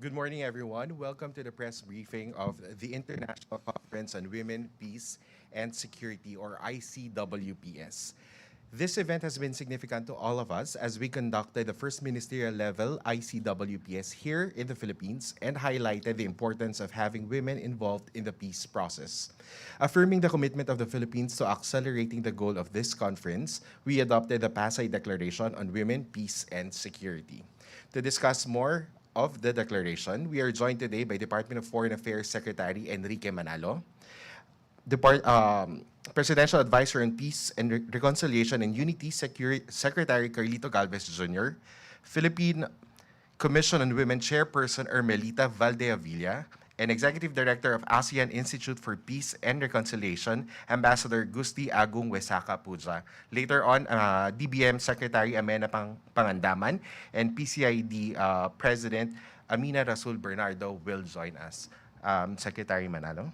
Good morning, everyone. Welcome to the press briefing of the International Conference on Women, Peace, and Security, or ICWPS. This event has been significant to all of us as we conducted the first ministerial level ICWPS here in the Philippines and highlighted the importance of having women involved in the peace process. Affirming the commitment of the Philippines to accelerating the goal of this conference, we adopted the Pasay Declaration on Women, Peace, and Security. To discuss more of the declaration, we are joined today by Department of Foreign Affairs Secretary Enrique Manalo, Presidential Advisor on Peace and Reconciliation and Unity Secretary Carlito Galvez Jr., Philippine Commission on Women Chairperson Ermelita Valdeavilla, and Executive Director of ASEAN Institute for Peace and Reconciliation, Ambassador Gusti Agung Wesaka Puja. Later on, DBM Secretary Amena Pangandaman and PCID President Amina Rasul Bernardo will join us. Secretary Manalo.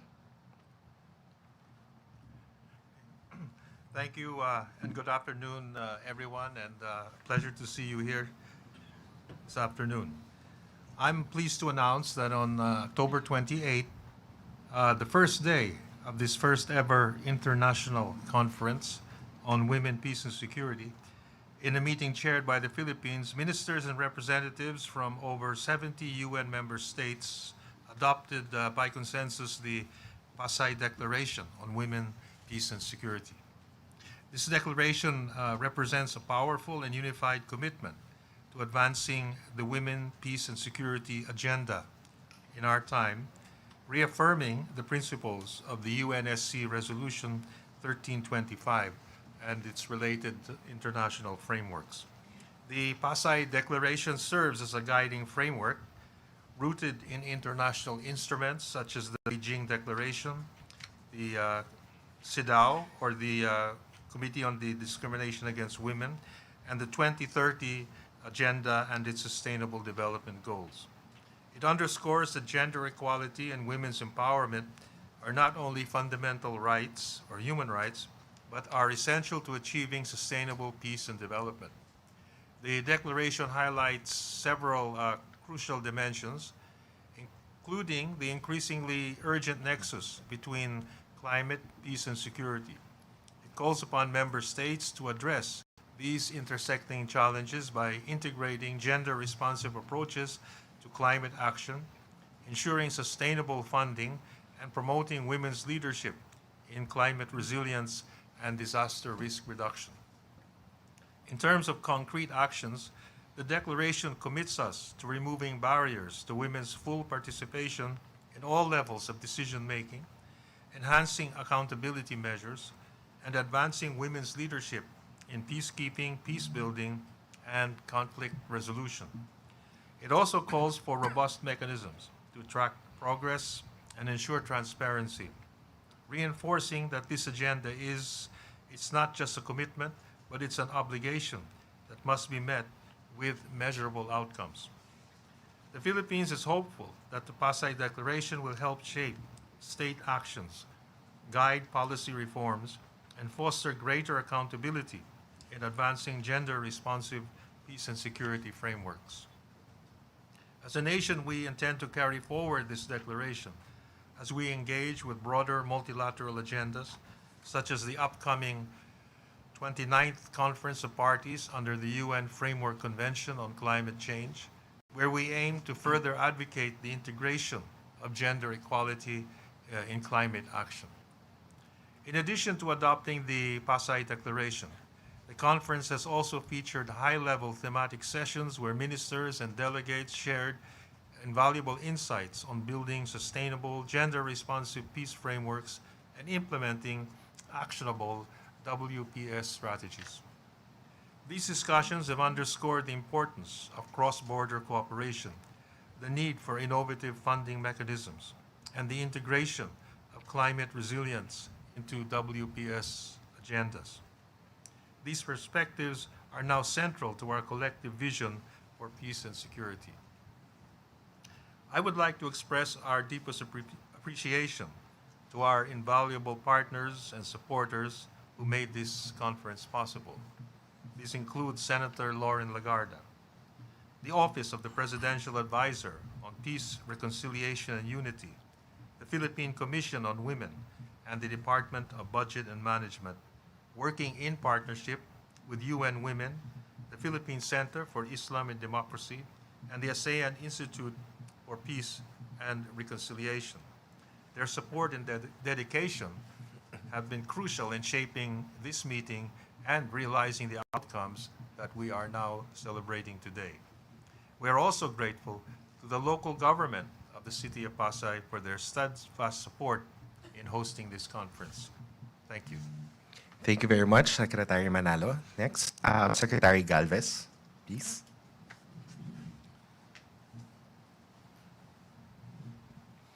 Thank you, and good afternoon, everyone, and pleasure to see you here this afternoon. I'm pleased to announce that on October 28th, the first day of this first ever international conference on women, peace, and security, in a meeting chaired by the Philippines, ministers and representatives from over 70 UN member states adopted by consensus the Pasay Declaration on Women, Peace, and Security. This declaration represents a powerful and unified commitment to advancing the women, peace, and security agenda in our time, reaffirming the principles of the UNSC Resolution 1325 and its related international frameworks. The Pasay Declaration serves as a guiding framework rooted in international instruments such as the Beijing Declaration, the CEDAW, or the Committee on the Discrimination Against Women, and the 2030 Agenda and its Sustainable Development Goals. It underscores that gender equality and women's empowerment are not only fundamental rights or human rights, but are essential to achieving sustainable peace and development. The declaration highlights several crucial dimensions, including the increasingly urgent nexus between climate, peace, and security. It calls upon member states to address these intersecting challenges by integrating gender-responsive approaches to climate action, ensuring sustainable funding, and promoting women's leadership in climate resilience and disaster risk reduction. In terms of concrete actions, the declaration commits us to removing barriers to women's full participation in all levels of decision-making, enhancing accountability measures, and advancing women's leadership in peacekeeping, peace building, and conflict resolution. It also calls for robust mechanisms to track progress and ensure transparency, reinforcing that this agenda it's not just a commitment, but it's an obligation that must be met with measurable outcomes. The Philippines is hopeful that the Pasay Declaration will help shape state actions, guide policy reforms, and foster greater accountability in advancing gender-responsive peace and security frameworks. As a nation, we intend to carry forward this declaration as we engage with broader multilateral agendas, such as the upcoming 29th Conference of Parties under the UN Framework Convention on Climate Change, where we aim to further advocate the integration of gender equality in climate action. In addition to adopting the Pasay Declaration, the conference has also featured high-level thematic sessions where ministers and delegates shared invaluable insights on building sustainable, gender-responsive peace frameworks and implementing actionable WPS strategies. These discussions have underscored the importance of cross-border cooperation, the need for innovative funding mechanisms, and the integration of climate resilience into WPS agendas. These perspectives are now central to our collective vision for peace and security. I would like to express our deepest appreciation to our invaluable partners and supporters who made this conference possible. These include Senator Lauren Lagarda, the Office of the Presidential Advisor on Peace, Reconciliation, and Unity, the Philippine Commission on Women, and the Department of Budget and Management, working in partnership with UN Women, the Philippine Center for Islam and Democracy, and the ASEAN Institute for Peace and Reconciliation. Their support and dedication have been crucial in shaping this meeting and realizing the outcomes that we are now celebrating today. We are also grateful to the local government of the city of Pasay for their steadfast support in hosting this conference. Thank you. Thank you very much, Secretary Manalo. Next, Secretary Galvez, please.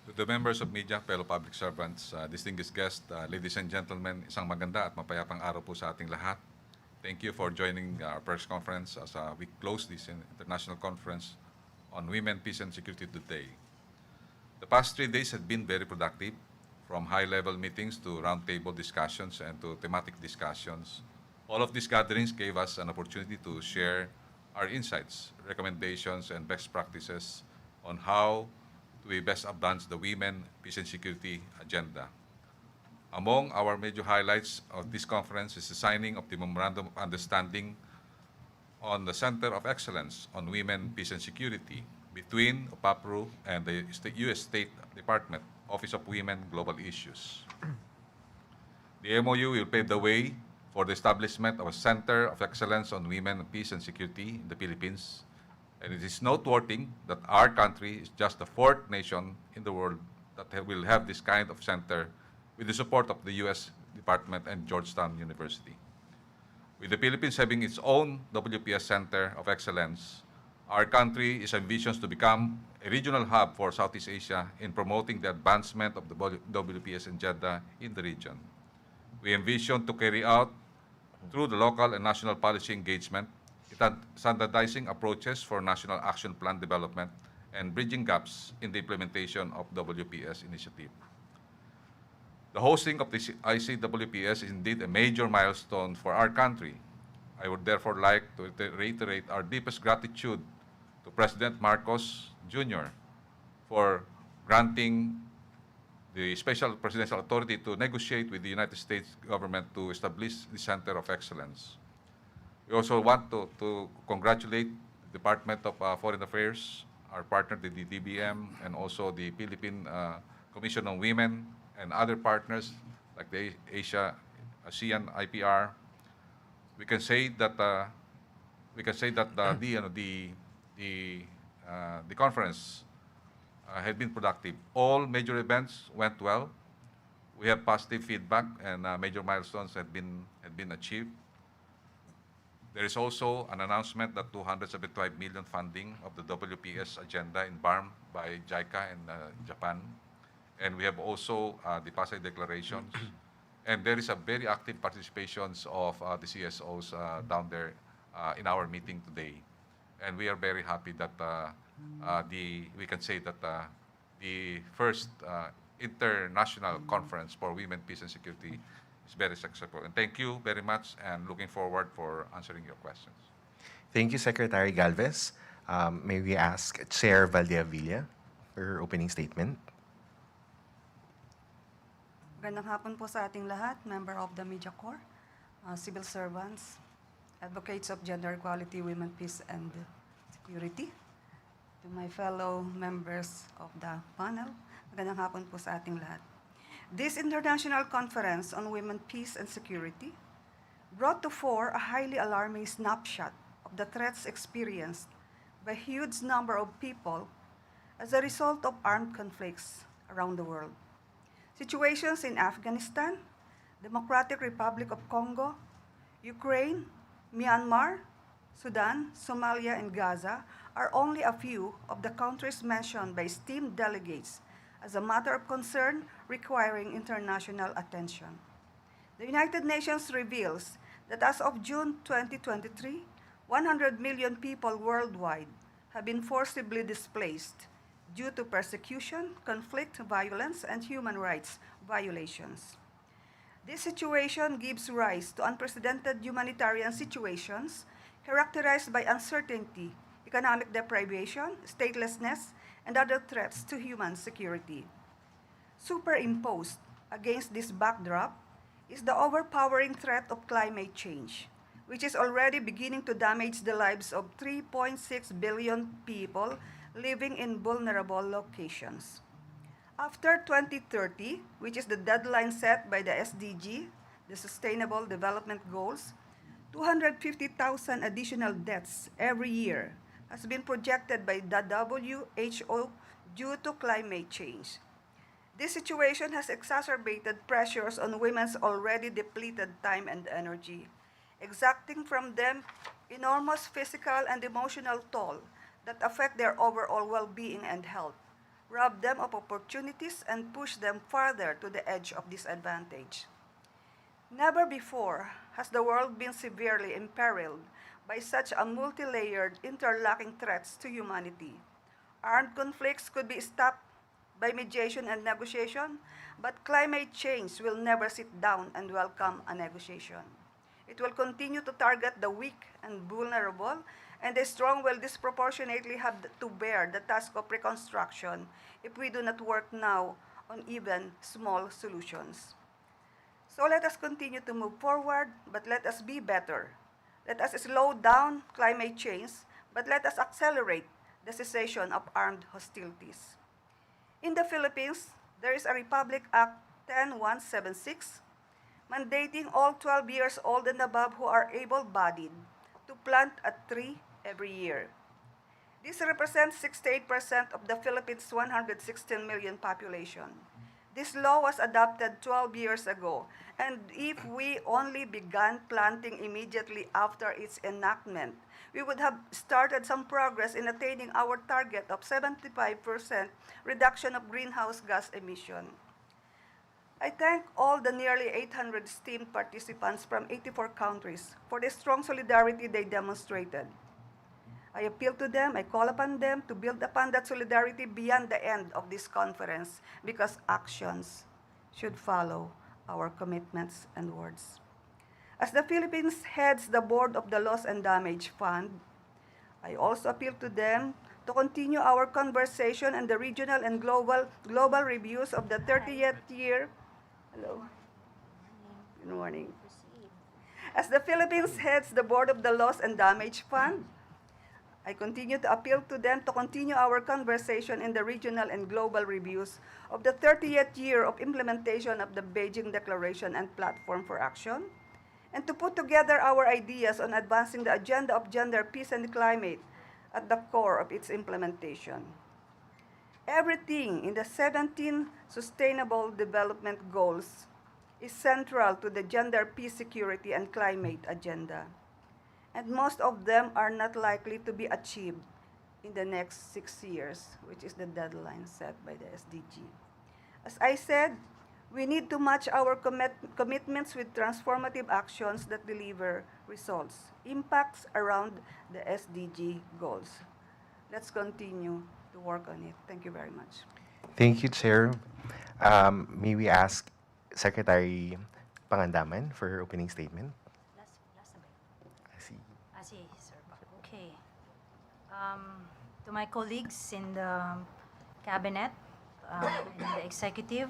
To the members of media, fellow public servants, distinguished guests, ladies and gentlemen, isang maganda at mapayapang araw po sa ating lahat. Thank you for joining our press conference as we close this international conference on women, peace, and security today. The past 3 days have been very productive, from high-level meetings to roundtable discussions and to thematic discussions. All of these gatherings gave us an opportunity to share our insights, recommendations, and best practices on how to best advance the women, peace, and security agenda. Among our major highlights of this conference is the signing of the Memorandum of Understanding on the Center of Excellence on Women, Peace, and Security between OPAPRU and the U.S. State Department Office of Women Global Issues. The MOU will pave the way for the establishment of a Center of Excellence on Women, Peace, and Security in the Philippines. And it is noteworthy that our country is just the 4th nation in the world that will have this kind of center with the support of the U.S. Department and Georgetown University. With the Philippines having its own WPS Center of Excellence, our country is envisioned to become a regional hub for Southeast Asia in promoting the advancement of the WPS agenda in the region. We envision to carry out, through the local and national policy engagement, standardizing approaches for national action plan development and bridging gaps in the implementation of WPS initiative. The hosting of the ICWPS is indeed a major milestone for our country. I would therefore like to reiterate our deepest gratitude to President Marcos Jr. for granting the special presidential authority to negotiate with the United States government to establish the Center of Excellence. We also want to congratulate the Department of Foreign Affairs, our partner, the DBM, and also the Philippine Commission on Women and other partners like the ASEAN IPR. We can say that the conference had been productive. All major events went well. We have positive feedback, and major milestones had been achieved. There is also an announcement that 275 million funding of the WPS agenda embarked by JICA and Japan. And we have also the Pasay Declarations. And there is a very active participation of the CSOs down there in our meeting today. And we are very happy that we can say that the first international conference for women, peace, and security is very successful. And thank you very much, and looking forward for answering your questions. Thank you, Secretary Galvez. May we ask Chair Valdeavilla for her opening statement? Magandang hapon po sa ating lahat, member of the Media Corps, civil servants, advocates of gender equality, women, peace, and security. To my fellow members of the panel, magandang hapon po sa ating lahat. This international conference on women, peace, and security brought to fore a highly alarming snapshot of the threats experienced by a huge number of people as a result of armed conflicts around the world. Situations in Afghanistan, Democratic Republic of Congo, Ukraine, Myanmar, Sudan, Somalia, and Gaza are only a few of the countries mentioned by esteemed delegates as a matter of concern requiring international attention. The United Nations reveals that as of June 2023, 100 million people worldwide have been forcibly displaced due to persecution, conflict, violence, and human rights violations. This situation gives rise to unprecedented humanitarian situations characterized by uncertainty, economic deprivation, statelessness, and other threats to human security. Superimposed against this backdrop is the overpowering threat of climate change, which is already beginning to damage the lives of 3.6 billion people living in vulnerable locations. After 2030, which is the deadline set by the SDG, the Sustainable Development Goals, 250,000 additional deaths every year has been projected by the WHO due to climate change. This situation has exacerbated pressures on women's already depleted time and energy, exacting from them enormous physical and emotional toll that affect their overall well-being and health, rob them of opportunities, and push them farther to the edge of disadvantage. Never before has the world been severely imperiled by such a multi-layered, interlocking threats to humanity. Armed conflicts could be stopped by mediation and negotiation, but climate change will never sit down and welcome a negotiation. It will continue to target the weak and vulnerable, and the strong will disproportionately have to bear the task of reconstruction if we do not work now on even small solutions. So let us continue to move forward, but let us be better. Let us slow down climate change, but let us accelerate the cessation of armed hostilities. In the Philippines, there is a Republic Act 10176 mandating all 12 years old and above who are able-bodied to plant a tree every year. This represents 68% of the Philippines' 116 million population. This law was adopted 12 years ago, and if we only began planting immediately after its enactment, we would have started some progress in attaining our target of 75% reduction of greenhouse gas emission. I thank all the nearly 800 esteemed participants from 84 countries for the strong solidarity they demonstrated. I appeal to them, I call upon them to build upon that solidarity beyond the end of this conference, because actions should follow our commitments and words. As the Philippines heads the board of the Loss and Damage Fund, I also appeal to them to continue our conversation and the regional and global reviews of the 30th year. Hello. Good morning. As the Philippines heads the board of the Loss and Damage Fund, I continue to appeal to them to continue our conversation in the regional and global reviews of the 30th year of implementation of the Beijing Declaration and Platform for Action, and to put together our ideas on advancing the agenda of gender, peace, and climate at the core of its implementation. Everything in the 17 Sustainable Development Goals is central to the gender, peace, security, and climate agenda. And most of them are not likely to be achieved in the next 6 years, which is the deadline set by the SDG. As I said, we need to match our commitments with transformative actions that deliver results, impacts around the SDG goals. Let's continue to work on it. Thank you very much. Thank you, Chair. May we ask Secretary Pangandaman for her opening statement? Last na ba yun? I see. Si Sir Pa. Okay. To my colleagues in the cabinet, in the executive,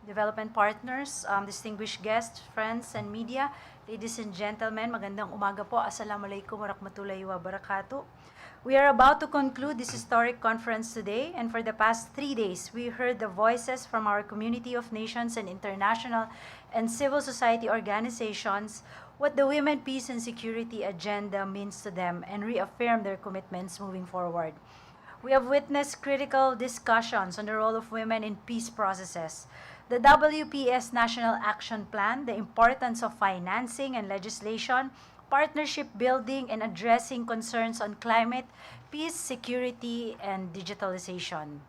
development partners, distinguished guests, friends, and media, ladies and gentlemen, magandang umaga po. Assalamualaikum warahmatullahi wabarakatuh. We are about to conclude this historic conference today, and for the past 3 days, we heard the voices from our community of nations and international and civil society organizations, what the Women, Peace, and Security agenda means to them, and reaffirm their commitments moving forward. We have witnessed critical discussions on the role of women in peace processes, the WPS National Action Plan, the importance of financing and legislation, partnership building, and addressing concerns on climate, peace, security, and digitalization.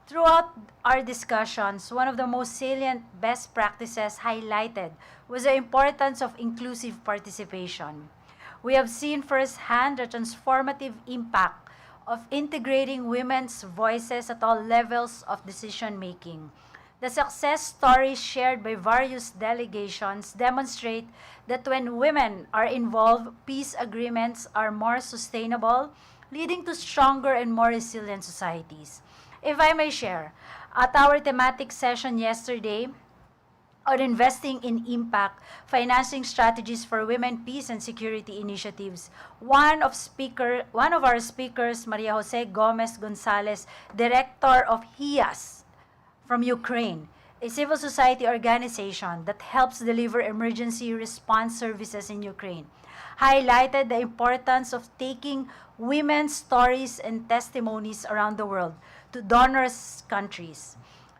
Throughout our discussions, one of the most salient best practices highlighted was the importance of inclusive participation. We have seen firsthand the transformative impact of integrating women's voices at all levels of decision-making. The success stories shared by various delegations demonstrate that when women are involved, peace agreements are more sustainable, leading to stronger and more resilient societies. If I may share, at our thematic session yesterday, on investing in impact, financing strategies for women, peace, and security initiatives. One of our speakers, Maria Jose Gomez Gonzalez, director of HIAS from Ukraine, a civil society organization that helps deliver emergency response services in Ukraine, highlighted the importance of taking women's stories and testimonies around the world to donors' countries.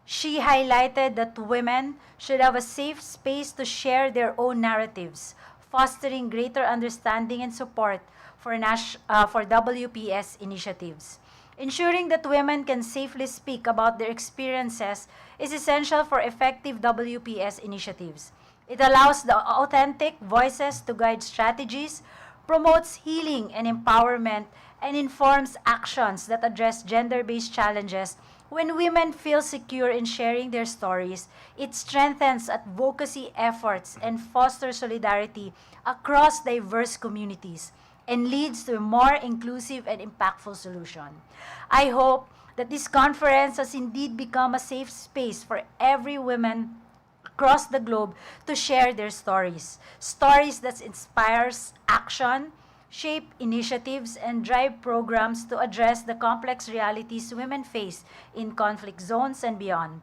She highlighted that women should have a safe space to share their own narratives, fostering greater understanding and support for WPS initiatives. Ensuring that women can safely speak about their experiences is essential for effective WPS initiatives. It allows the authentic voices to guide strategies, promotes healing and empowerment, and informs actions that address gender-based challenges. When women feel secure in sharing their stories, it strengthens advocacy efforts and fosters solidarity across diverse communities and leads to a more inclusive and impactful solution. I hope that this conference has indeed become a safe space for every woman across the globe to share their stories that inspires action, shape initiatives, and drive programs to address the complex realities women face in conflict zones and beyond.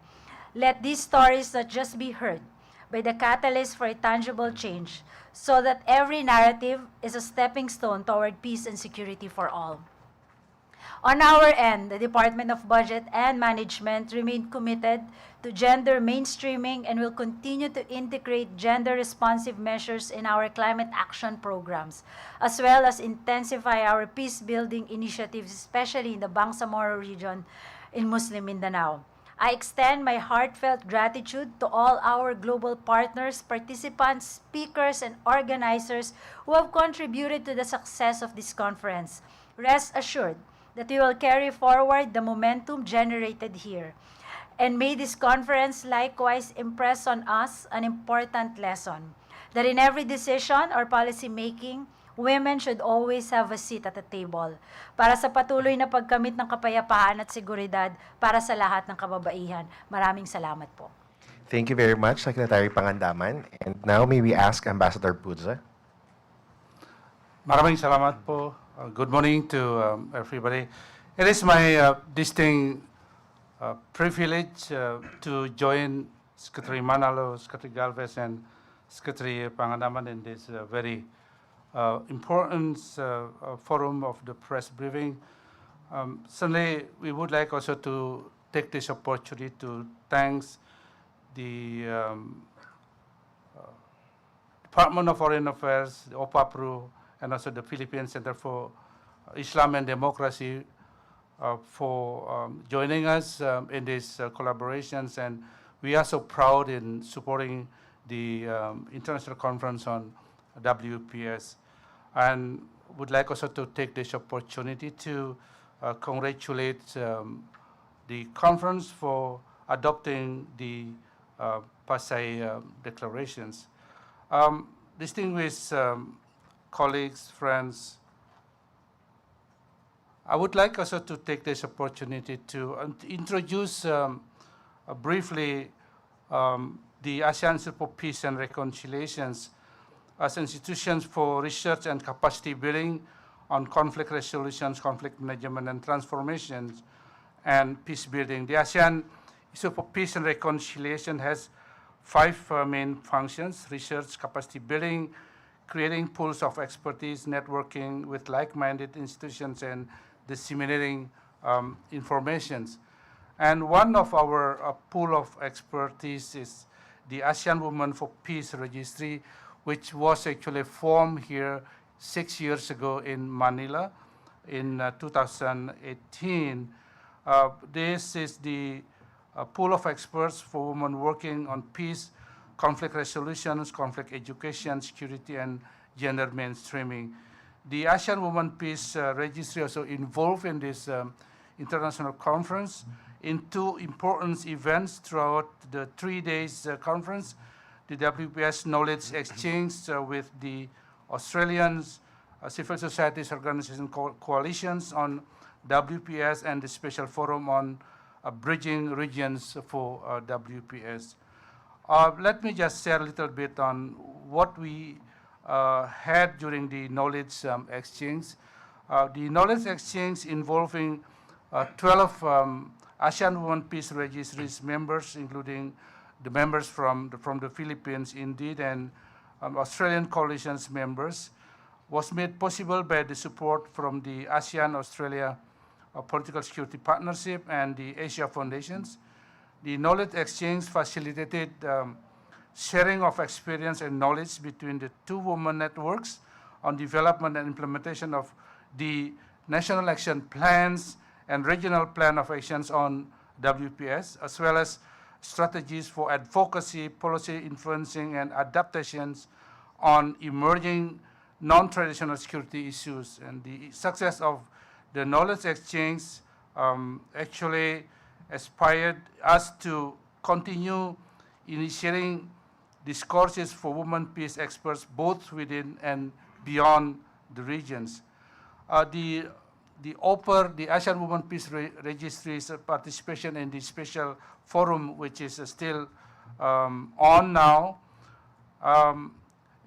Let these stories not just be heard, but the catalyst for a tangible change, so that every narrative is a stepping stone toward peace and security for all. On our end, the Department of Budget and Management remain committed to gender mainstreaming and will continue to integrate gender-responsive measures in our climate action programs, as well as intensify our peace-building initiatives, especially in the Bangsamoro region in Muslim Mindanao. I extend my heartfelt gratitude to all our global partners, participants, speakers, and organizers who have contributed to the success of this conference. Rest assured that we will carry forward the momentum generated here. And may this conference likewise impress on us an important lesson, that in every decision or policy making, women should always have a seat at the table para sa patuloy na pagkamit ng kapayapaan at seguridad para sa lahat ng kababaihan. Maraming salamat po. Thank you very much, Secretary Pangandaman. And now may we ask Ambassador Puza. Maraming salamat po. Good morning to everybody. It is my distinct privilege to join Secretary Manalo, Secretary Galvez, and Secretary Pangandaman in this very important forum of the press briefing. Certainly, we would like also to take this opportunity to thank the Department of Foreign Affairs, the OPAPRU, and also the Philippine Center for Islam and Democracy for joining us in these collaborations. And we are so proud in supporting the International Conference on WPS. And would like also to take this opportunity to congratulate the conference for adopting the Pasay declarations. Distinguished colleagues, friends, I would like also to take this opportunity to introduce briefly the ASEAN Center for Peace and Reconciliations as institutions for research and capacity building on conflict resolutions, conflict management, and transformations, and peace building. The ASEAN Center for Peace and Reconciliation has 5 main functions: research, capacity building, creating pools of expertise, networking with like-minded institutions, and disseminating informations. And one of our pool of expertise is the ASEAN Women for Peace Registry, which was actually formed here 6 years ago in Manila in 2018. This is the pool of experts for women working on peace, conflict resolutions, conflict education, security, and gender mainstreaming. The ASEAN Women Peace Registry also involved in this international conference in 2 important events throughout the 3 days conference: the WPS Knowledge Exchange with the Australians, civil societies organization coalitions on WPS and the special forum on bridging regions for WPS. Let me just share a little bit on what we had during the knowledge exchange. The knowledge exchange involving 12 ASEAN Women Peace Registries members, including the members from the Philippines, indeed, and Australian coalitions members, was made possible by the support from the ASEAN-Australia Political Security Partnership and the Asia Foundations. The knowledge exchange facilitated sharing of experience and knowledge between the two women networks on development and implementation of the national action plans and regional plan of actions on WPS, as well as strategies for advocacy, policy influencing, and adaptations on emerging non-traditional security issues. And the success of the knowledge exchange actually inspired us to continue initiating discourses for women peace experts both within and beyond the regions. The OPAPRU, the ASEAN Women Peace Registry's participation in the special forum, which is still on now,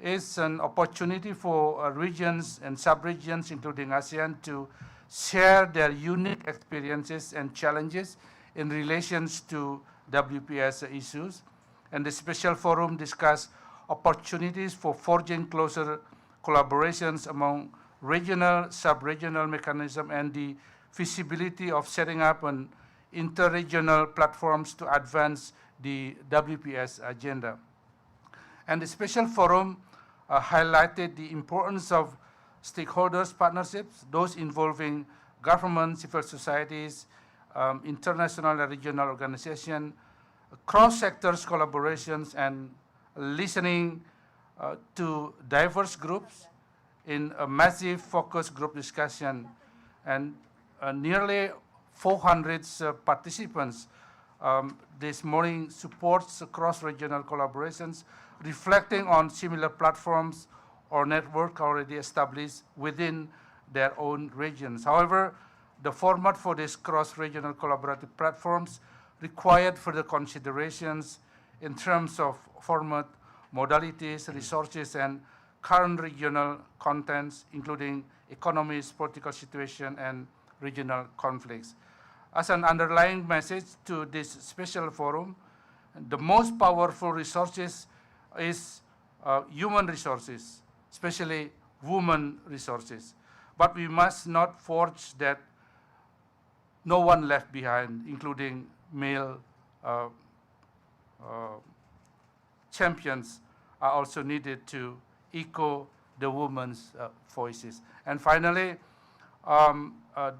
is an opportunity for regions and sub-regions, including ASEAN, to share their unique experiences and challenges in relations to WPS issues. And the special forum discussed opportunities for forging closer collaborations among regional, sub-regional mechanism and the feasibility of setting up an inter-regional platforms to advance the WPS agenda. And the special forum highlighted the importance of stakeholders partnerships, those involving government, civil societies, international and regional organizations, cross-sectors collaborations, and listening to diverse groups in a massive focus group discussion. And nearly 400 participants this morning supports cross-regional collaborations, reflecting on similar platforms or network already established within their own regions. However, the format for these cross-regional collaborative platforms required further considerations in terms of format, modalities, resources, and current regional contents, including economies, political situation, and regional conflicts. As an underlying message to this special forum, the most powerful resources is human resources, especially women resources. But we must not forge that no one left behind, including male champions are also needed to echo the women's voices. And finally,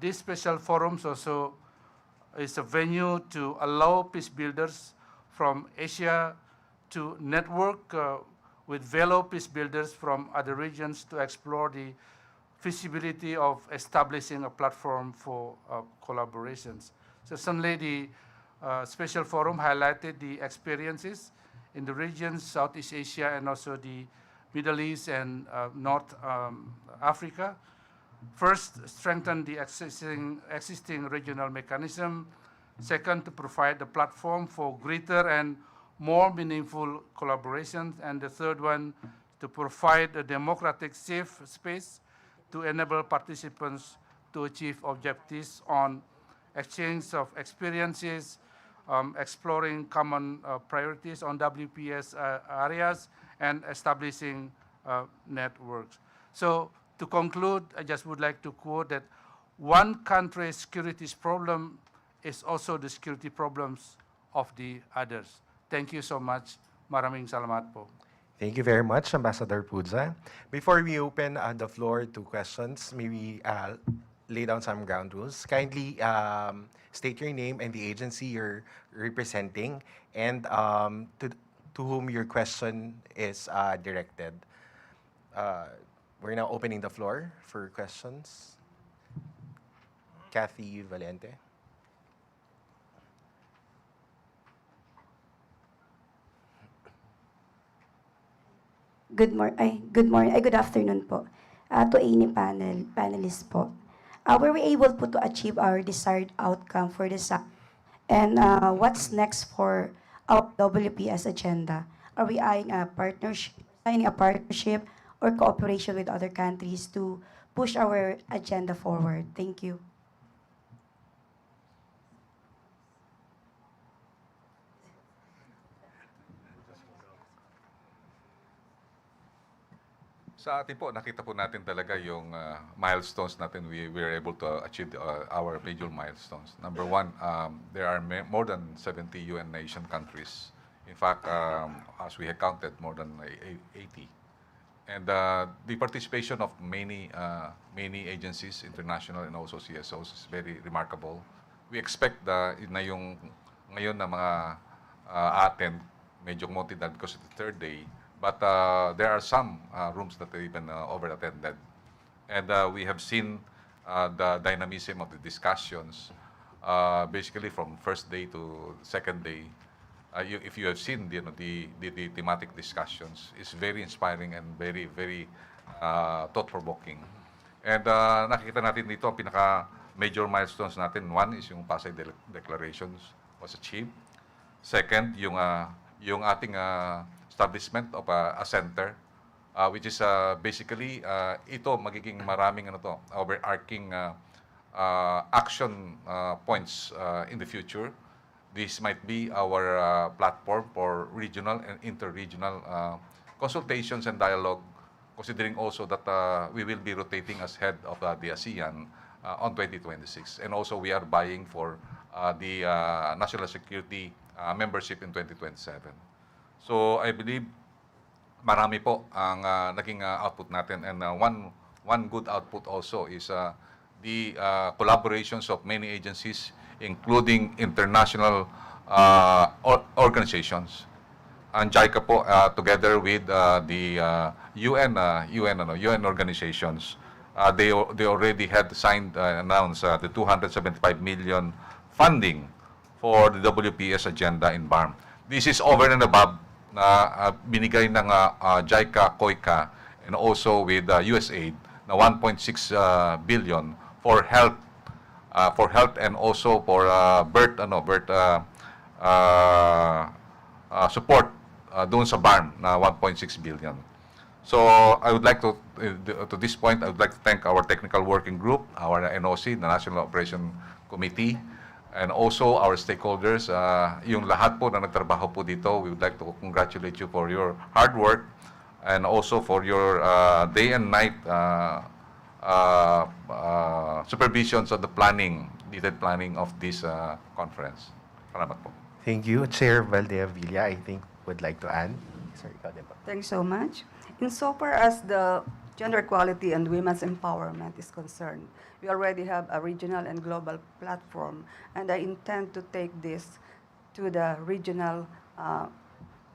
this special forums also is a venue to allow peace builders from Asia to network with fellow peace builders from other regions to explore the feasibility of establishing a platform for collaborations. So certainly the special forum highlighted the experiences in the regions, Southeast Asia, and also the Middle East and North Africa. First, strengthen the existing regional mechanism. Second, to provide a platform for greater and more meaningful collaborations. And the third one, to provide a democratic safe space to enable participants to achieve objectives on exchange of experiences, exploring common priorities on WPS areas, and establishing networks. So to conclude, I just would like to quote that one country's security problem is also the security problems of the others. Thank you so much. Maraming salamat po. Thank you very much, Ambassador Pudza. Before we open the floor to questions, maybe lay down some ground rules. Kindly state your name and the agency you're representing, and to whom your question is directed. We're now opening the floor for questions. Kathy Valente. Good morning. Good afternoon po. to any panelists po. Were we able po to achieve our desired outcome for the summit? And what's next for our WPS agenda? Are we eyeing a partnership, signing a partnership or cooperation with other countries to push our agenda forward? Thank you. Sa atin po, nakita po natin talaga yung milestones natin. We were able to achieve our major milestones. Number one, there are more than 70 UN nation countries. In fact, as we have counted, more than 80. And the participation of many agencies, international and also CSOs, is very remarkable. We expect na yung ngayon na mga attend, medyo konti na because it's the third day, but there are some rooms that are even over-attended. And we have seen the dynamism of the discussions, basically from first day to second day. If you have seen the thematic discussions, it's very inspiring and very, very thought-provoking. And nakikita natin dito ang pinaka-major milestones natin. One is yung Pasay Declarations was achieved. Second, yung ating establishment of a center, which is basically ito magiging maraming overarching action points in the future. This might be our platform for regional and interregional consultations and dialogue, considering also that we will be rotating as head of the ASEAN on 2026. And also we are vying for the national security membership in 2027. So I believe marami po ang naging output natin, and one good output also is the collaborations of many agencies, including international organizations. And JICA po, together with the UN organizations, they already had signed announced the 275 million funding for the WPS agenda in BARM. This is over and above na binigay ng JICA, COICA, and also with USAID na 1.6 billion for health and also for birth support doon sa BARM na 1.6 billion. So I would like to this point, I would like to thank our technical working group, our NOC, the National Operation Committee, and also our stakeholders. Yung lahat po na nagtrabaho po dito, we would like to congratulate you for your hard work and also for your day and night supervisions of the needed planning of this conference. Salamat po. Thank you. Chair Valdevilla, I think, would like to add. Sorry, ikaw din po. Thanks so much. Insofar as the gender equality and women's empowerment is concerned, we already have a regional and global platform, and I intend to take this to the regional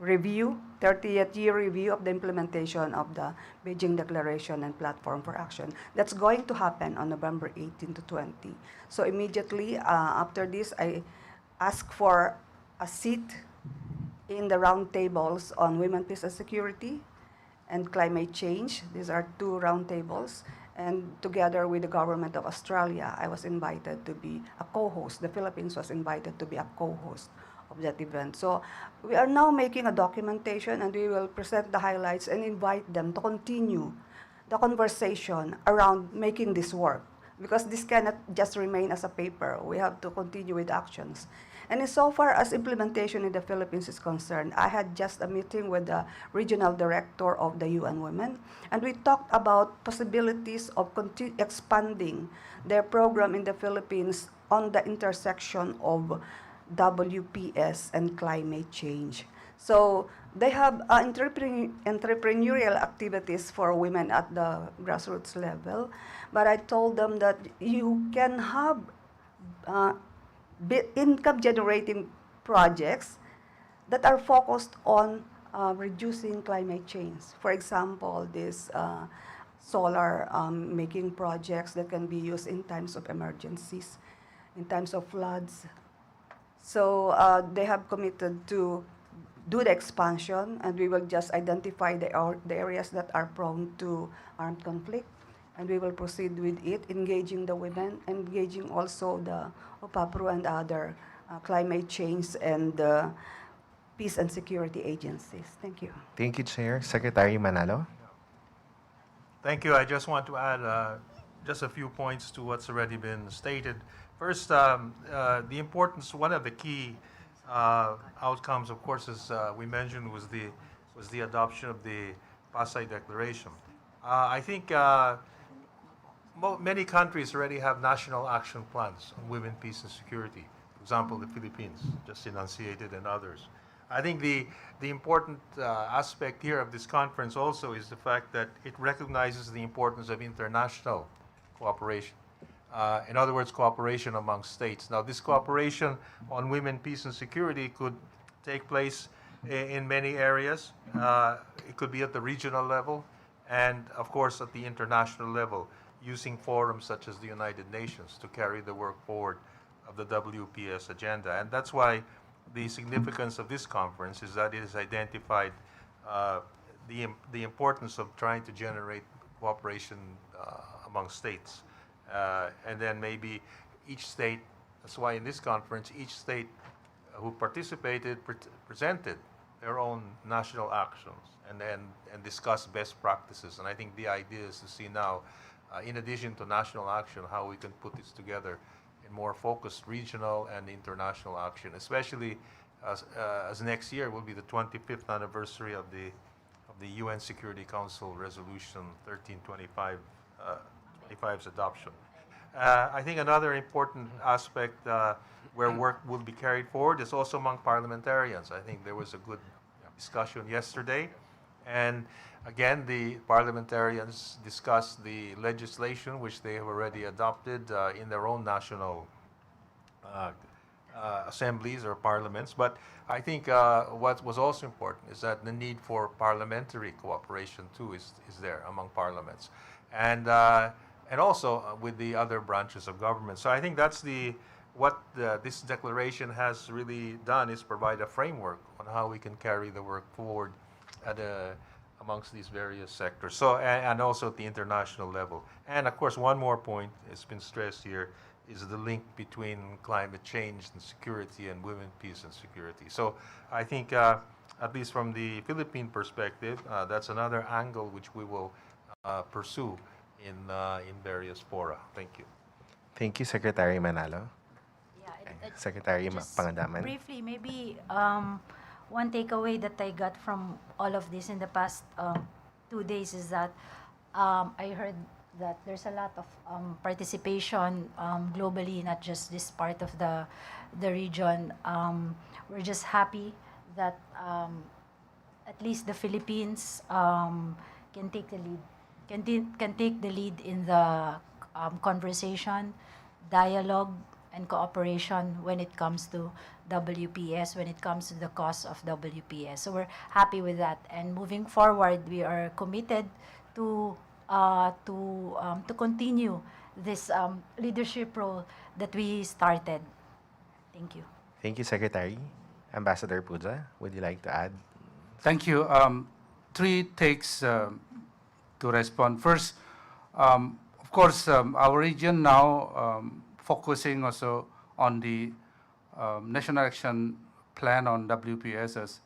review, 30th year review of the implementation of the Beijing Declaration and Platform for Action. That's going to happen on November 18 to 20. So immediately after this, I ask for a seat in the roundtables on women, peace and security and climate change. These are two roundtables. And together with the government of Australia, I was invited to be a co-host. The Philippines was invited to be a co-host of that event. So we are now making a documentation, and we will present the highlights and invite them to continue the conversation around making this work, because this cannot just remain as a paper. We have to continue with actions. And insofar as implementation in the Philippines is concerned, I had just a meeting with the regional director of the UN Women, and we talked about possibilities of expanding their program in the Philippines on the intersection of WPS and climate change. So they have entrepreneurial activities for women at the grassroots level, but I told them that you can have income-generating projects that are focused on reducing climate change. For example, this solar making projects that can be used in times of emergencies, in times of floods. So they have committed to do the expansion, and we will just identify the areas that are prone to armed conflict. and we will proceed with it, engaging the women, engaging also the OPAPRU and other climate change and peace and security agencies. Thank you. Thank you, Chair. Secretary Manalo. Thank you. I just want to add just a few points to what's already been stated. First, the importance, one of the key outcomes, of course, as we mentioned, was the adoption of the Pasay Declaration. I think many countries already have national action plans on women, peace, and security. For example, the Philippines just enunciated, and others. I think the important aspect here of this conference also is the fact that it recognizes the importance of international cooperation. In other words, cooperation among states. Now, this cooperation on women, peace, and security could take place in many areas. It could be at the regional level and, of course, at the international level, using forums such as the United Nations to carry the work forward of the WPS agenda. And that's why the significance of this conference is that it has identified the importance of trying to generate cooperation among states. And then maybe each state, that's why in this conference, each state who participated presented their own national actions and discuss best practices. And I think the idea is to see now, in addition to national action, how we can put this together in more focused regional and international action, especially as next year will be the 25th anniversary of the UN Security Council Resolution 1325's adoption. I think another important aspect where work will be carried forward is also among parliamentarians. I think there was a good discussion yesterday, and again, the parliamentarians discussed the legislation which they have already adopted in their own national assemblies or parliaments. But I think what was also important is that the need for parliamentary cooperation too is there among parliaments, and also with the other branches of government. So I think that's what this declaration has really done, is provide a framework on how we can carry the work forward amongst these various sectors. So and also at the international level. And of course, one more point has been stressed here is the link between climate change and security and women, peace, and security. So I think, at least from the Philippine perspective, that's another angle which we will pursue in various fora. Thank you. Thank you, Secretary Manalo. Yeah, Secretary just Pangandaman. briefly, maybe one takeaway that I got from all of this in the past 2 days is that I heard that there's a lot of participation globally, not just this part of the region. We're just happy that at least the Philippines can take the lead, can take the lead in the conversation, dialogue, and cooperation when it comes to WPS, when it comes to the cause of WPS. So we're happy with that. And moving forward, we are committed to continue this leadership role that we started. Thank you. Thank you, Secretary. Ambassador Puja, would you like to add? Thank you. 3 takes to respond. First, of course, our region now focusing also on the National Action Plan on WPS, as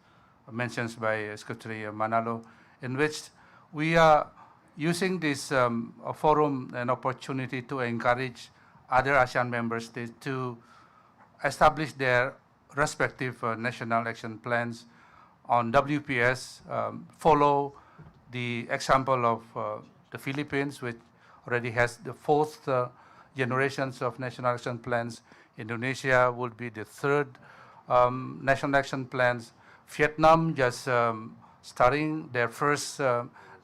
mentioned by Secretary Manalo, in which we are using this forum and opportunity to encourage other ASEAN member states to establish their respective national action plans on WPS, follow the example of the Philippines, which already has the 4th generations of national action plans. Indonesia would be the 3rd national action plans. Vietnam just starting their first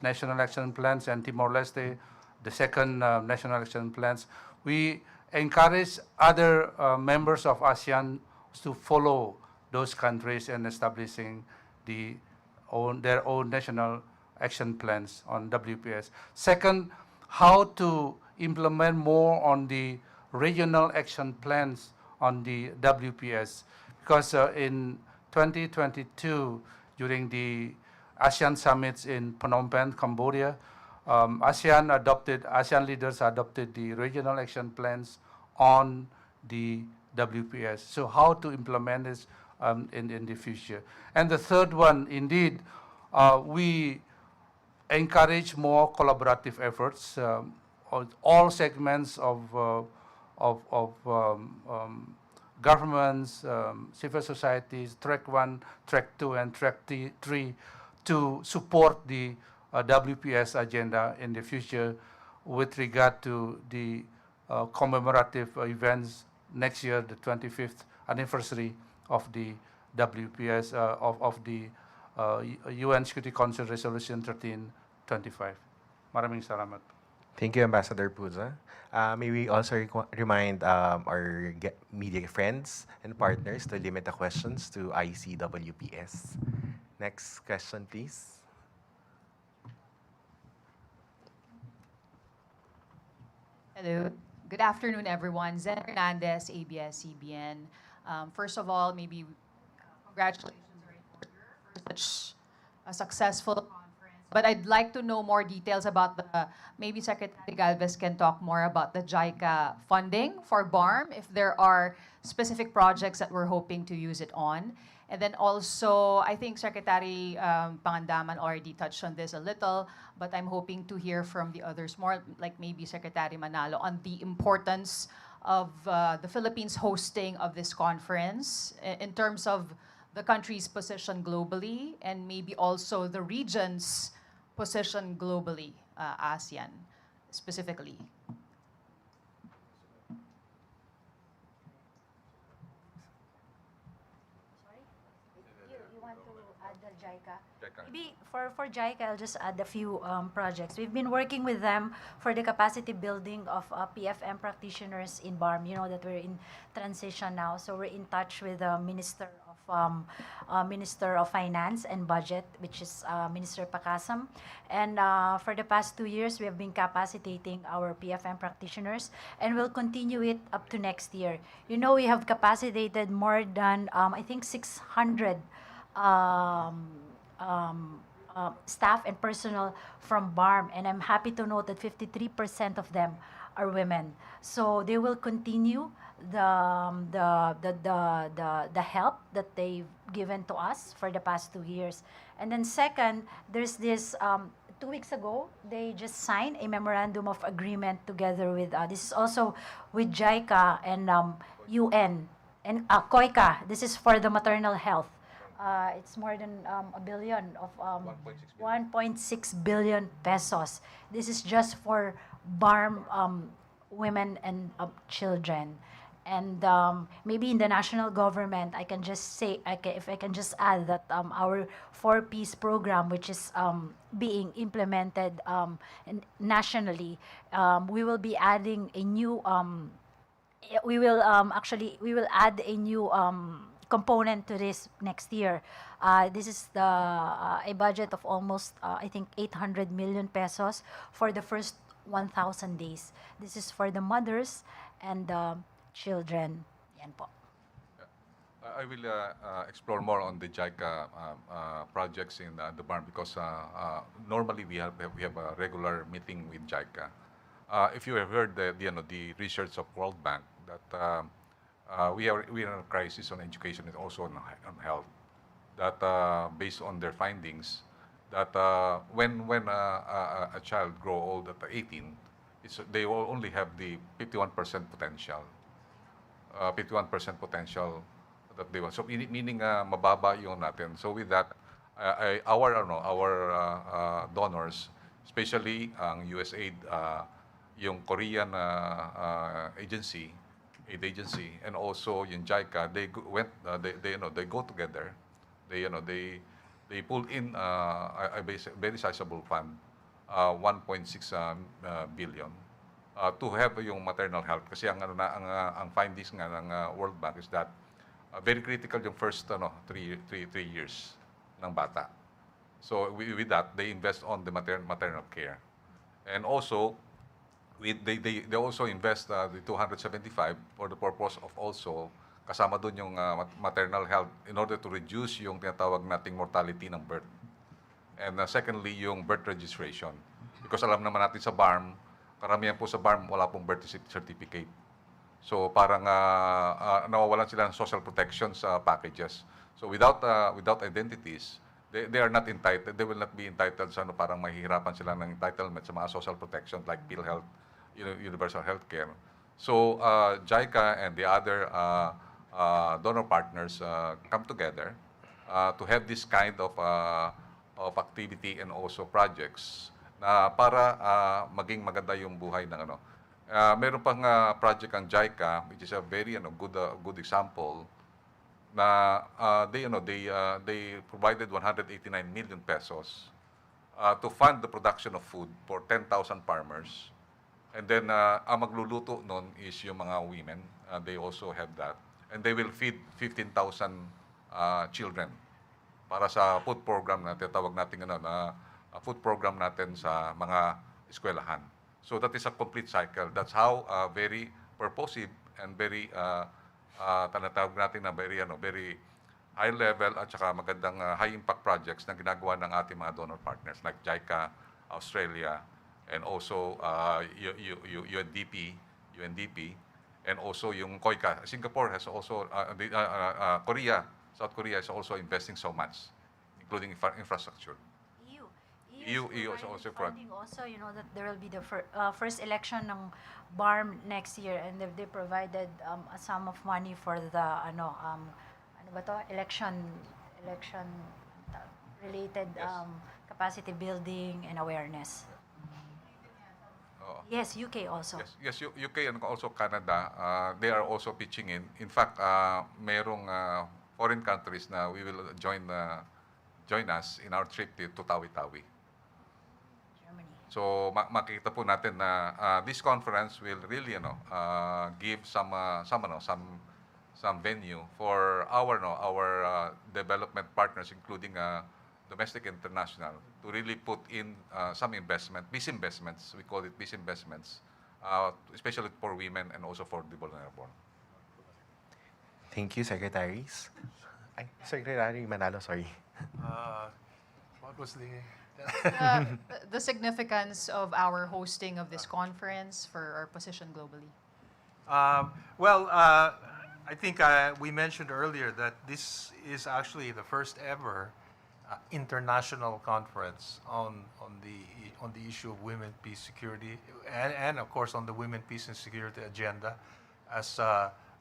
national action plans, and Timor-Leste, the 2nd national action plans. We encourage other members of ASEAN to follow those countries in establishing their own national action plans on WPS. Second, how to implement more on the regional action plans on the WPS, because in 2022, during the ASEAN summits in Phnom Penh, Cambodia, ASEAN leaders adopted the regional action plans on the WPS. So how to implement this in the future. And the third one, indeed, we encourage more collaborative efforts on all segments of governments, civil societies, track 1, track 2, and track 3 to support the WPS agenda in the future with regard to the commemorative events next year, the 25th anniversary of the WPS, of the UN Security Council Resolution 1325. Maraming salamat. Thank you, Ambassador Puza. May we also remind our media friends and partners to limit the questions to ICWPS. Next question, please. Hello. Good afternoon, everyone. Zen Hernandez, ABS-CBN. First of all, maybe congratulations for such a successful conference. But I'd like to know more details about maybe Secretary Galvez can talk more about the JICA funding for BARM, if there are specific projects that we're hoping to use it on. And then also, I think Secretary Pangandaman already touched on this a little, but I'm hoping to hear from the others more, like maybe Secretary Manalo, on the importance of the Philippines hosting of this conference in terms of the country's position globally and maybe also the region's position globally, ASEAN specifically. You want to add the JICA? JICA. Maybe for JICA, I'll just add a few projects. We've been working with them for the capacity building of PFM practitioners in BARM. You know that we're in transition now, so we're in touch with the Minister of Finance and Budget, which is Minister Pakasam. And for the past 2 years, we have been capacitating our PFM practitioners, and we'll continue it up to next year. You know, we have capacitated more than, I think, 600 staff and personnel from BARM, and I'm happy to note that 53% of them are women. So they will continue the help that they've given to us for the past 2 years. And then second, there's this 2 weeks ago, they just signed a memorandum of agreement together with this is also with JICA and UN and COICA. This is for the maternal health. It's more than a billion of 1.6 billion pesos. This is just for BARM women and children. And maybe in the national government, I can just say, if I can just add that our 4Ps program, which is being implemented nationally, we will be adding a new, we will add a new component to this next year. This is a budget of almost, I think, 800 million pesos for the first 1,000 days. This is for the mothers and children. Yan po. I will explore more on the JICA projects in the BARM because normally we have a regular meeting with JICA. If you have heard the research of World Bank that we are in a crisis on education and also on health. That based on their findings, that when a child grow old at 18, they will only have the 51% potential. 51% potential that they want. So meaning mababa yung natin. So with that, our donors, especially ang USAID, yung Korean agency, aid agency, and also yung JICA, they go together. They pulled in a very sizable fund, 1.6 billion. To have yung maternal health kasi ang findings nga ng World Bank is that very critical yung first 3 years ng bata. So with that they invest on the maternal care. And also they also invest the 275 for the purpose of also kasama doon yung maternal health in order to reduce yung tinatawag nating mortality ng birth. And secondly yung birth registration. Because alam naman natin sa BARM, karamihan po sa BARM wala pong birth certificate. So parang nawawalan sila ng social protection sa packages. So without identities, they are not entitled. They will not be entitled sa parang mahihirapan sila ng entitlement sa mga social protection like PhilHealth, universal healthcare. So JICA and the other donor partners come together to have this kind of activity and also projects na para maging maganda yung buhay ng ano. Meron pang project ang JICA which is a very good example na they provided 189 million pesos to fund the production of food for 10,000 farmers. And then ang magluluto nun is yung mga women. They also have that. And they will feed 15,000 children para sa food program na tinatawag natin food program natin sa mga eskwelahan. So that is a complete cycle. That's how very purposive and very tinatawag natin na very high level at saka magandang high impact projects na ginagawa ng ating mga donor partners like JICA, Australia, and also UNDP, and also yung COICA. Singapore has also, South Korea is also investing so much, including infrastructure. EU is also funding also, you know, that there will be the first election ng BARM next year, and they provided a sum of money for the election related capacity building and awareness. Yes, UK also. Yes, UK and also Canada, they are also pitching in. In fact, merong foreign countries na we will join us in our trip to Tawi-Tawi. So makikita po natin na this conference will really give some venue for our development partners, including domestic and international, to really put in some peace investments, we call it peace investments, especially for women and also for the vulnerable. Thank you, Secretaries. Secretary Manalo, sorry. What was the... The significance of our hosting of this conference for our position globally. I think we mentioned earlier that this is actually the first ever international conference on the issue of women, peace, security, and of course on the women, peace, and security agenda, as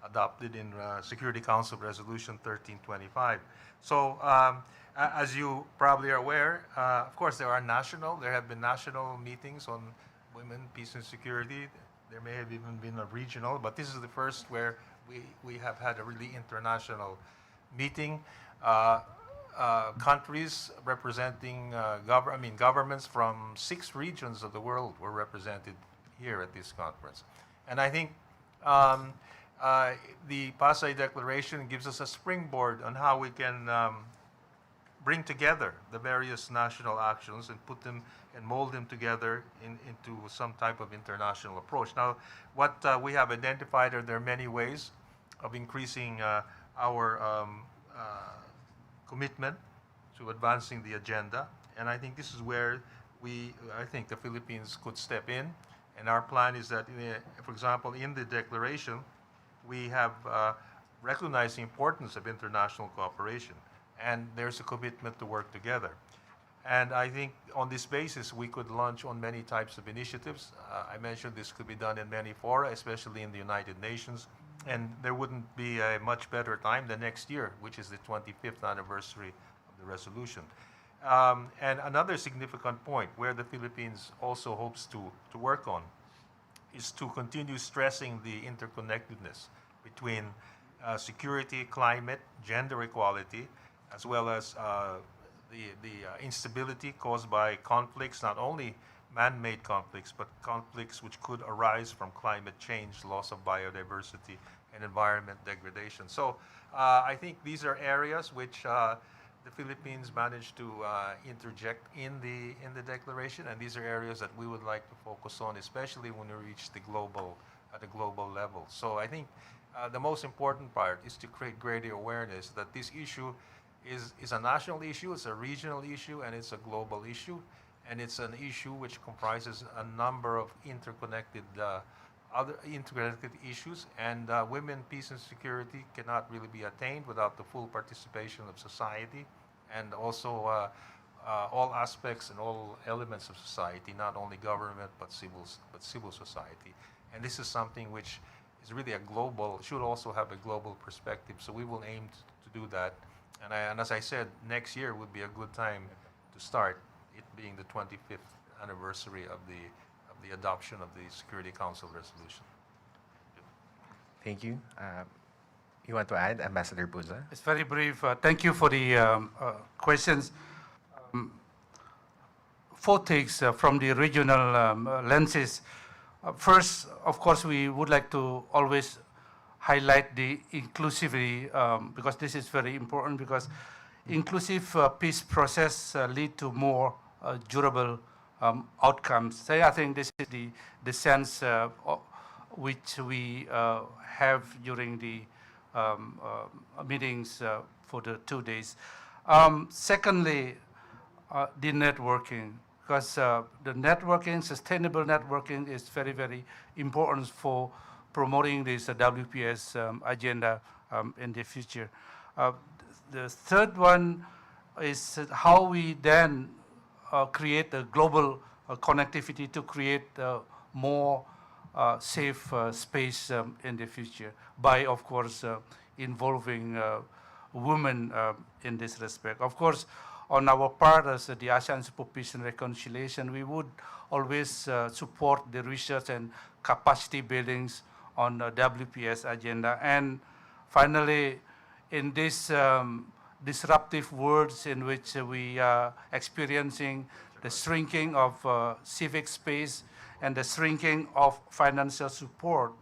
adopted in Security Council Resolution 1325. So, as you probably are aware, of course there have been national meetings on women, peace, and security. There may have even been a regional, but this is the first where we have had a really international meeting. Countries representing governments from 6 regions of the world were represented here at this conference. And I think the Pasay Declaration gives us a springboard on how we can bring together the various national actions and put them and mold them together into some type of international approach. Now, what we have identified are there are many ways of increasing our commitment to advancing the agenda, and I think this is where I think the Philippines could step in, and our plan is that, for example, in the declaration, we have recognized the importance of international cooperation, and there's a commitment to work together. And I think on this basis, we could launch on many types of initiatives. I mentioned this could be done in many fora, especially in the United Nations. And there wouldn't be a much better time than next year, which is the 25th anniversary of the resolution. And another significant point where the Philippines also hopes to work on is to continue stressing the interconnectedness between security, climate, gender equality, as well as the instability caused by conflicts, not only man-made conflicts, but conflicts which could arise from climate change, loss of biodiversity, and environment degradation. So I think these are areas which the Philippines managed to interject in the declaration, and these are areas that we would like to focus on, especially when we reach the global level. So I think the most important part is to create greater awareness that this issue is a national issue, it's a regional issue, and it's a global issue. and it's an issue which comprises a number of other interconnected issues, and women, peace, and security cannot really be attained without the full participation of society, and also all aspects and all elements of society, not only government but civil society. And this is something which is really should also have a global perspective. So we will aim to do that. And as I said, next year would be a good time to start, it being the 25th anniversary of the adoption of the Security Council resolution. Thank you. You want to add, Ambassador Puza? It's very brief. Thank you for the questions. Four takes from the regional lenses. First, of course, we would like to always highlight the inclusivity because this is very important, because inclusive peace process lead to more durable outcomes. So I think this is the sense which we have during the meetings for the 2 days. Secondly, the networking, because the networking, sustainable networking is very, very important for promoting this WPS agenda in the future. The third one is how we then create a global connectivity to create more safe space in the future by, of course, involving women in this respect. Of course, on our part as the ASEAN for Peace and Reconciliation, we would always support the research and capacity buildings on the WPS agenda. And finally, in this disruptive worlds in which we are experiencing the shrinking of civic space and the shrinking of financial support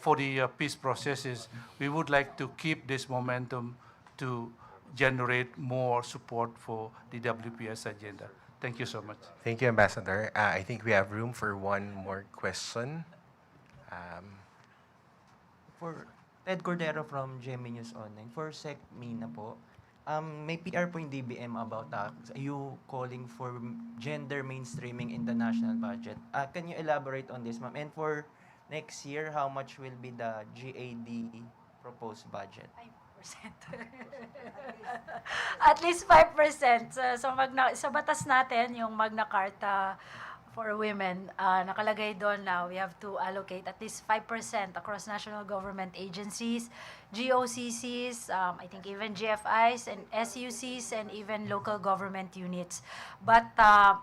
for the peace processes, we would like to keep this momentum to generate more support for the WPS agenda. Thank you so much. Thank you, Ambassador. I think we have room for one more question. For Ted Cordero from GMA News Online. For Sec Mina po, may PR po yung DBM about you calling for gender mainstreaming in the national budget. Can you elaborate on this, ma'am? And for next year, how much will be the GAD proposed budget? 5%. At least 5%. Sa batas natin, yung Magna Carta for women, nakalagay doon na we have to allocate at least 5% across national government agencies, GOCCs, I think even GFIs and SUCs, and even local government units. But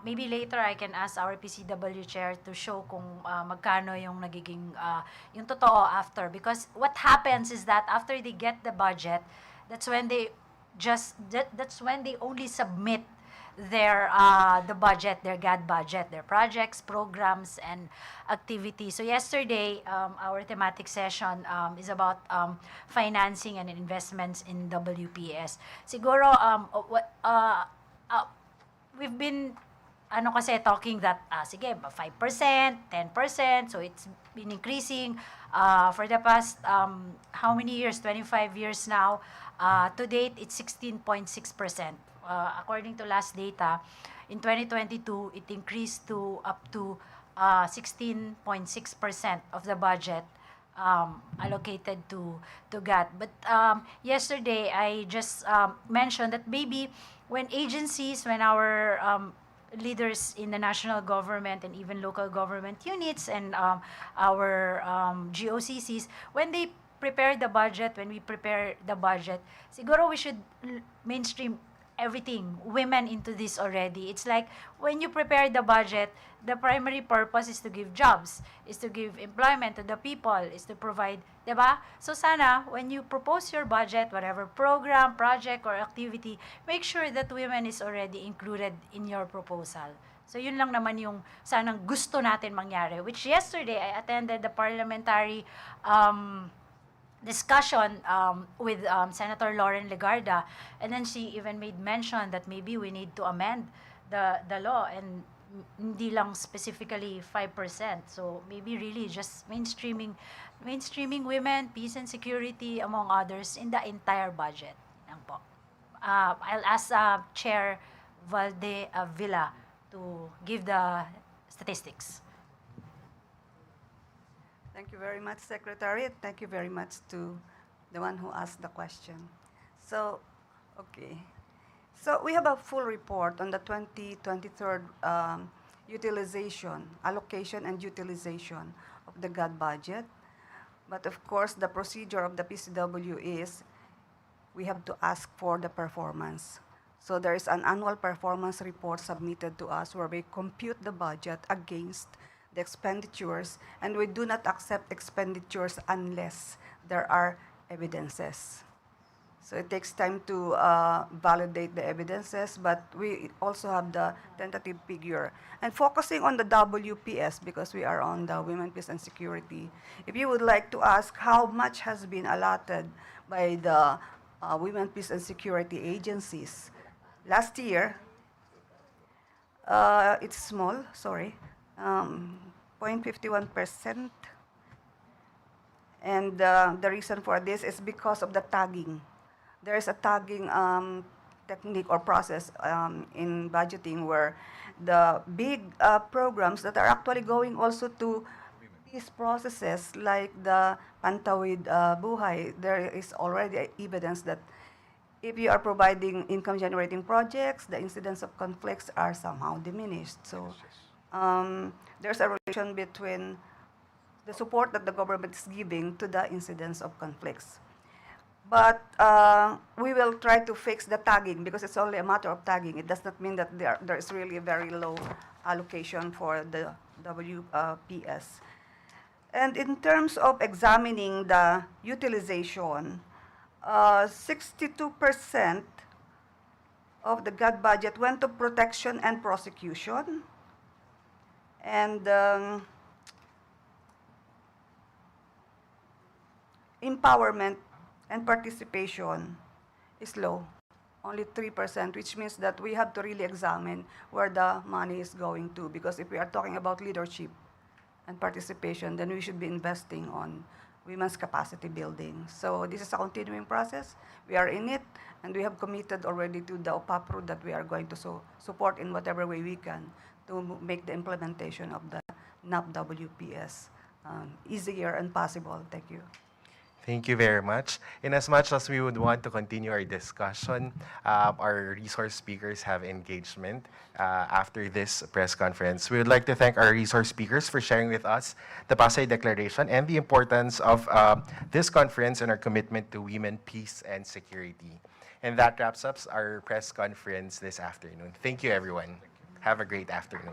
maybe later I can ask our PCW chair to show kung magkano yung nagiging, yung totoo after. Because what happens is that after they get the budget, that's when they only submit their the budget, their GAD budget, their projects, programs, and activities. So yesterday, our thematic session is about financing and investments in WPS. Siguro, we've been talking that, sige, 5%, 10%, so it's been increasing for the past, how many years? 25 years now. To date, it's 16.6%. According to last data, in 2022, it increased to up to 16.6% of the budget allocated to GAT. But yesterday, I just mentioned that maybe when our leaders in the national government and even local government units and our GOCCs, when we prepare the budget, siguro we should mainstream everything, women into this already. It's like when you prepare the budget, the primary purpose is to give jobs, is to give employment to the people, is to provide, diba? So sana, when you propose your budget, whatever program, project, or activity, make sure that women is already included in your proposal. So yun lang naman yung sanang gusto natin mangyari, which yesterday I attended the parliamentary discussion with Senator Lauren Legarda, and then she even made mention that maybe we need to amend the law and hindi lang specifically 5%. So maybe really just mainstreaming women, peace and security, among others, in the entire budget. Yan po. I'll ask Chair Valde Villa to give the statistics. Thank you very much, Secretary. Thank you very much to the one who asked the question. So, okay. So we have a full report on the 2023 utilization, allocation and utilization of the GAD budget. But of course, the procedure of the PCW is we have to ask for the performance. So there is an annual performance report submitted to us where we compute the budget against the expenditures, and we do not accept expenditures unless there are evidences. So it takes time to validate the evidences, but we also have the tentative figure. And focusing on the WPS, because we are on the Women, Peace, and Security, if you would like to ask how much has been allotted by the Women, Peace, and Security agencies, last year, it's small, sorry, 0.51%. And the reason for this is because of the tagging. There is a tagging technique or process in budgeting where the big programs that are actually going also to these processes like the Pantawid Buhay, there is already evidence that if you are providing income-generating projects, the incidence of conflicts are somehow diminished. So there's a relation between the support that the government is giving to the incidence of conflicts. But we will try to fix the tagging because it's only a matter of tagging. It does not mean that there is really a very low allocation for the WPS. And in terms of examining the utilization, 62% of the GAD budget went to protection and prosecution. And empowerment and participation is low, only 3%, which means that we have to really examine where the money is going to, because if we are talking about leadership and participation, then we should be investing on women's capacity building. So this is a continuing process. We are in it, and we have committed already to the OPAPRU that we are going to support in whatever way we can to make the implementation of the NAP-WPS easier and possible. Thank you. Thank you very much. In as much as we would want to continue our discussion, our resource speakers have engagement after this press conference. We would like to thank our resource speakers for sharing with us the Pasay Declaration and the importance of this conference and our commitment to women, peace, and security. And that wraps up our press conference this afternoon. Thank you, everyone. Have a great afternoon.